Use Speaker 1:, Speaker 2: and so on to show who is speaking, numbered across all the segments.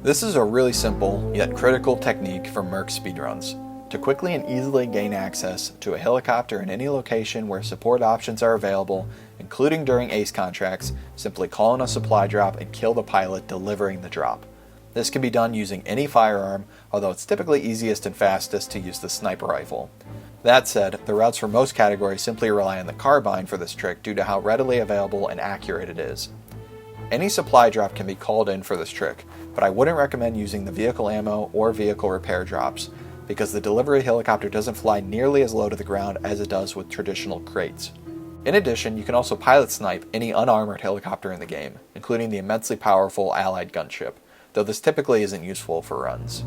Speaker 1: This is a really simple, yet critical technique for Merc speedruns. To quickly and easily gain access to a helicopter in any location where support options are available, including during ace contracts, simply call in a supply drop and kill the pilot delivering the drop. This can be done using any firearm, although it's typically easiest and fastest to use the sniper rifle. That said, the routes for most categories simply rely on the carbine for this trick due to how readily available and accurate it is. Any supply drop can be called in for this trick, but I wouldn't recommend using the vehicle ammo or vehicle repair drops, because the delivery helicopter doesn't fly nearly as low to the ground as it does with traditional crates. In addition, you can also pilot snipe any unarmored helicopter in the game, including the immensely powerful allied gunship, though this typically isn't useful for runs.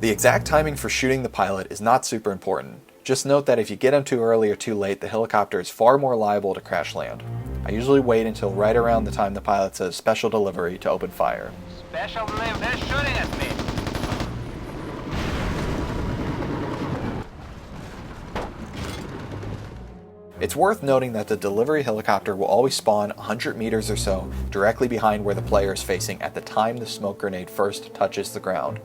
Speaker 1: The exact timing for shooting the pilot is not super important. Just note that if you get him too early or too late, the helicopter is far more liable to crash land. I usually wait until right around the time the pilot says special delivery to open fire.
Speaker 2: Special delivery, they're shooting at me!
Speaker 1: It's worth noting that the delivery helicopter will always spawn 100 meters or so directly behind where the player is facing at the time the smoke grenade first touches the ground.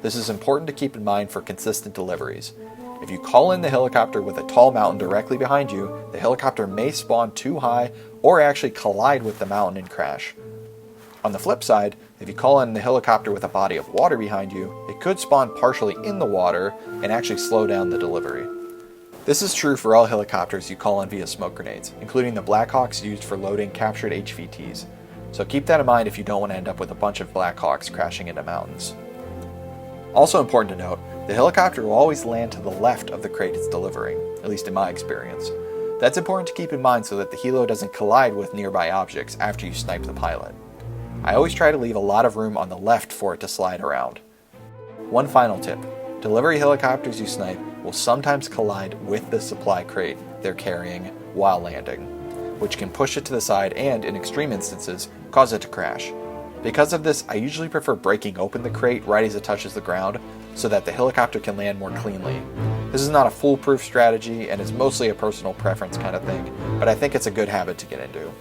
Speaker 1: This is important to keep in mind for consistent deliveries. If you call in the helicopter with a tall mountain directly behind you, the helicopter may spawn too high or actually collide with the mountain and crash. On the flip side, if you call in the helicopter with a body of water behind you, it could spawn partially in the water and actually slow down the delivery. This is true for all helicopters you call in via smoke grenades, including the Blackhawks used for loading captured HVTs. So keep that in mind if you don't want to end up with a bunch of Blackhawks crashing into mountains. Also important to note, the helicopter will always land to the left of the crate it's delivering, at least in my experience. That's important to keep in mind so that the helo doesn't collide with nearby objects after you snipe the pilot. I always try to leave a lot of room on the left for it to slide around. One final tip, delivery helicopters you snipe will sometimes collide with the supply crate they're carrying while landing, which can push it to the side and, in extreme instances, cause it to crash. Because of this, I usually prefer breaking open the crate right as it touches the ground so that the helicopter can land more cleanly. This is not a foolproof strategy and is mostly a personal preference kind of thing, but I think it's a good habit to get into.